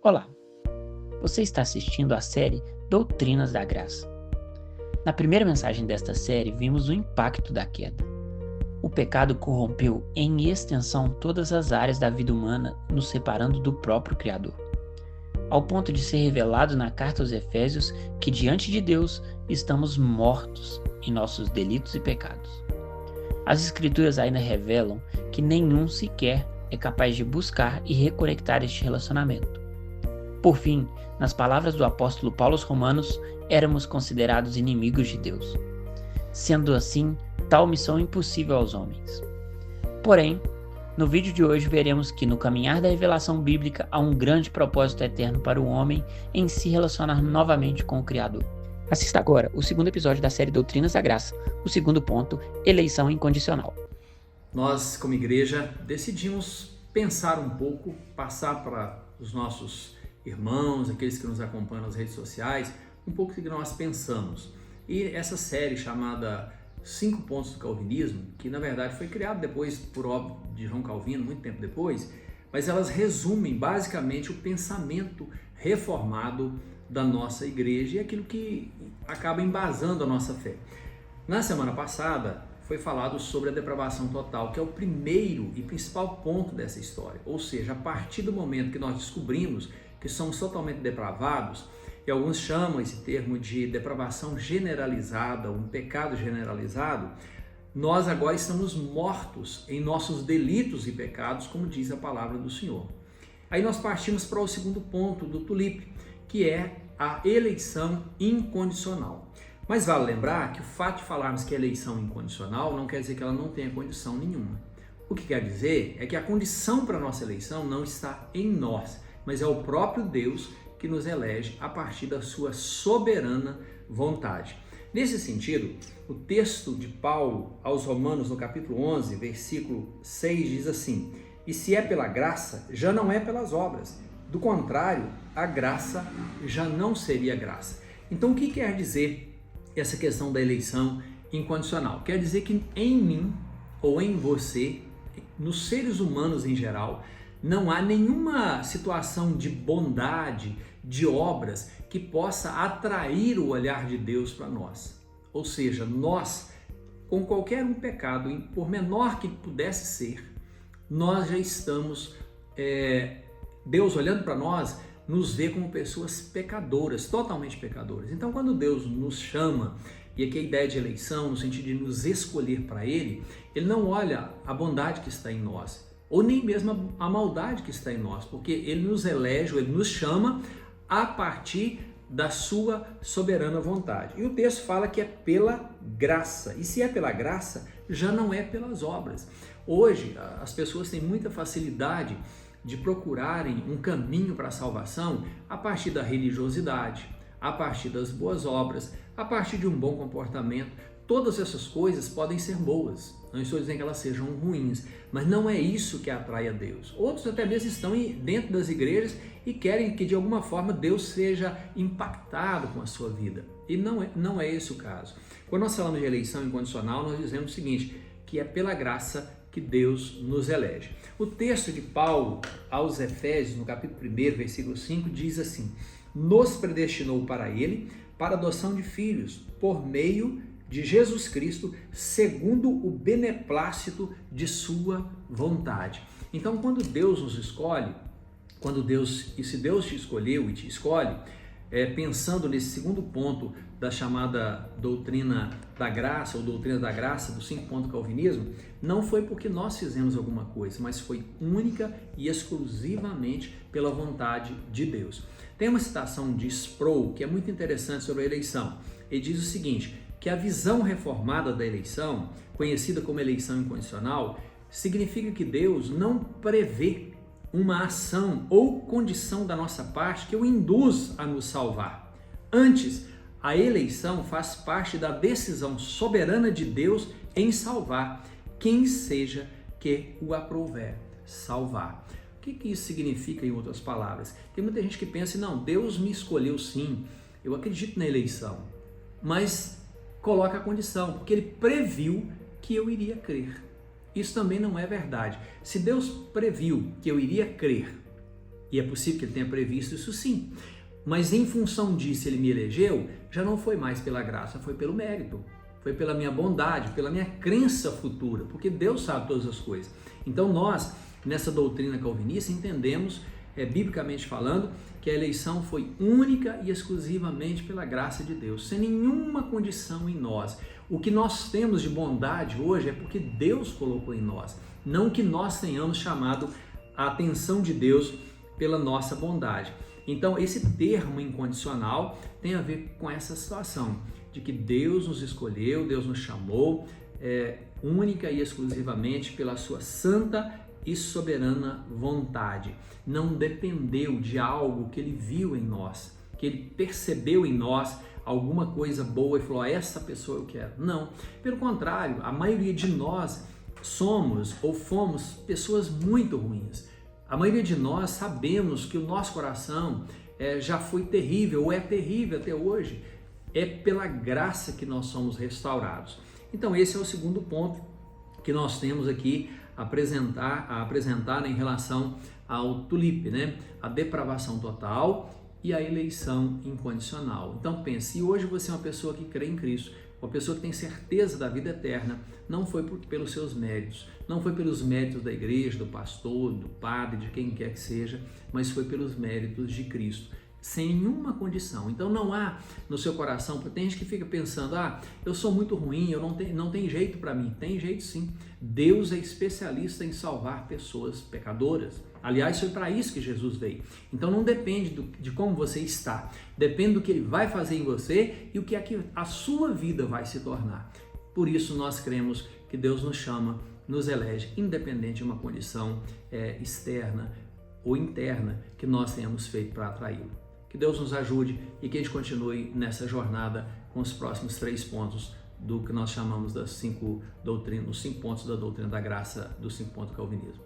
Olá, você está assistindo à série Doutrinas da Graça. Na primeira mensagem desta série, vimos o impacto da queda. O pecado corrompeu em extensão todas as áreas da vida humana, nos separando do próprio Criador, ao ponto de ser revelado na carta aos Efésios que diante de Deus estamos mortos em nossos delitos e pecados. As Escrituras ainda revelam que nenhum sequer é capaz de buscar e reconectar este relacionamento. Por fim, nas palavras do apóstolo Paulo aos Romanos, éramos considerados inimigos de Deus. Sendo assim, tal missão impossível aos homens. Porém, no vídeo de hoje veremos que no caminhar da revelação bíblica há um grande propósito eterno para o homem em se relacionar novamente com o Criador. Assista agora o segundo episódio da série Doutrinas da Graça, o segundo ponto, eleição incondicional. Nós, como igreja, decidimos pensar um pouco, passar para os nossos irmãos, aqueles que nos acompanham nas redes sociais, um pouco do que nós pensamos. E essa série chamada 5 Pontos do Calvinismo, que na verdade foi criada depois por obra de João Calvino, muito tempo depois, mas elas resumem basicamente o pensamento reformado da nossa igreja e aquilo que acaba embasando a nossa fé. Na semana passada foi falado sobre a depravação total, que é o primeiro e principal ponto dessa história. Ou seja, a partir do momento que nós descobrimos que somos totalmente depravados, e alguns chamam esse termo de depravação generalizada, um pecado generalizado, nós agora estamos mortos em nossos delitos e pecados, como diz a palavra do Senhor. Aí nós partimos para o segundo ponto do tulipe, que é a eleição incondicional. Mas vale lembrar que o fato de falarmos que é eleição incondicional não quer dizer que ela não tenha condição nenhuma. O que quer dizer é que a condição para a nossa eleição não está em nós, mas é o próprio Deus que nos elege a partir da sua soberana vontade. Nesse sentido, o texto de Paulo aos Romanos, no capítulo 11, versículo 6, diz assim: "E se é pela graça, já não é pelas obras. Do contrário, a graça já não seria graça." Então, o que quer dizer essa questão da eleição incondicional? Quer dizer que em mim ou em você, nos seres humanos em geral, não há nenhuma situação de bondade, de obras, que possa atrair o olhar de Deus para nós. Ou seja, nós, com qualquer um pecado, por menor que pudesse ser, nós já estamos, Deus olhando para nós, nos vê como pessoas pecadoras, totalmente pecadoras. Então, quando Deus nos chama, e aqui a ideia de eleição, no sentido de nos escolher para Ele, Ele não olha a bondade que está em nós, ou nem mesmo a maldade que está em nós, porque Ele nos elege, Ele nos chama a partir da sua soberana vontade. E o texto fala que é pela graça, e se é pela graça, já não é pelas obras. Hoje, as pessoas têm muita facilidade de procurarem um caminho para a salvação a partir da religiosidade, a partir das boas obras, a partir de um bom comportamento. Todas essas coisas podem ser boas, não estou dizendo que elas sejam ruins, mas não é isso que atrai a Deus. Outros até mesmo estão dentro das igrejas e querem que de alguma forma Deus seja impactado com a sua vida. E não é esse o caso. Quando nós falamos de eleição incondicional, nós dizemos o seguinte, que é pela graça que Deus nos elege. O texto de Paulo aos Efésios, no capítulo 1, versículo 5, diz assim: "Nos predestinou para Ele, para a adoção de filhos, por meio de Jesus Cristo, segundo o beneplácito de sua vontade." Então, quando Deus nos escolhe, se Deus te escolheu e te escolhe, pensando nesse segundo ponto da chamada doutrina da graça, ou doutrina da graça, dos 5 pontos do calvinismo, não foi porque nós fizemos alguma coisa, mas foi única e exclusivamente pela vontade de Deus. Tem uma citação de Sproul que é muito interessante sobre a eleição. Ele diz o seguinte, que a visão reformada da eleição, conhecida como eleição incondicional, significa que Deus não prevê uma ação ou condição da nossa parte que o induz a nos salvar. Antes, a eleição faz parte da decisão soberana de Deus em salvar quem seja que o aprouver, salvar. O que isso significa, em outras palavras? Tem muita gente que pensa, não, Deus me escolheu sim, eu acredito na eleição, mas coloca a condição, porque Ele previu que eu iria crer. Isso também não é verdade. Se Deus previu que eu iria crer E é possível que ele tenha previsto isso sim. Mas em função disso ele me elegeu, já não foi mais pela graça, foi pelo mérito. Foi pela minha bondade, pela minha crença futura, porque Deus sabe todas as coisas. Então nós, nessa doutrina calvinista, entendemos, biblicamente falando, que a eleição foi única e exclusivamente pela graça de Deus, sem nenhuma condição em nós. O que nós temos de bondade hoje é porque Deus colocou em nós, não que nós tenhamos chamado a atenção de Deus pela nossa bondade. Então esse termo incondicional tem a ver com essa situação, de que Deus nos escolheu, Deus nos chamou, única e exclusivamente pela sua santa e soberana vontade. Não dependeu de algo que ele viu em nós, que ele percebeu em nós alguma coisa boa e falou, essa pessoa eu quero. Não, pelo contrário, a maioria de nós somos ou fomos pessoas muito ruins. A maioria de nós sabemos que o nosso coração já foi terrível ou é terrível até hoje. É pela graça que nós somos restaurados. Então esse é o segundo ponto que nós temos aqui a apresentar em relação ao tulipe, né? A depravação total e a eleição incondicional. Então pense, se hoje você é uma pessoa que crê em Cristo, uma pessoa que tem certeza da vida eterna, não foi pelos seus méritos, não foi pelos méritos da igreja, do pastor, do padre, de quem quer que seja, mas foi pelos méritos de Cristo, sem nenhuma condição. Então não há no seu coração, tem gente que fica pensando, eu sou muito ruim, não tem jeito para mim. Tem jeito sim. Deus é especialista em salvar pessoas pecadoras. Aliás, foi para isso que Jesus veio. Então não depende de como você está, depende do que ele vai fazer em você e o que é que a sua vida vai se tornar. Por isso nós cremos que Deus nos chama, nos elege, independente de uma condição externa ou interna que nós tenhamos feito para atraí-lo. Que Deus nos ajude e que a gente continue nessa jornada com os próximos 3 pontos do que nós chamamos das 5 doutrinas, os 5 pontos da doutrina da graça, dos 5 pontos do calvinismo.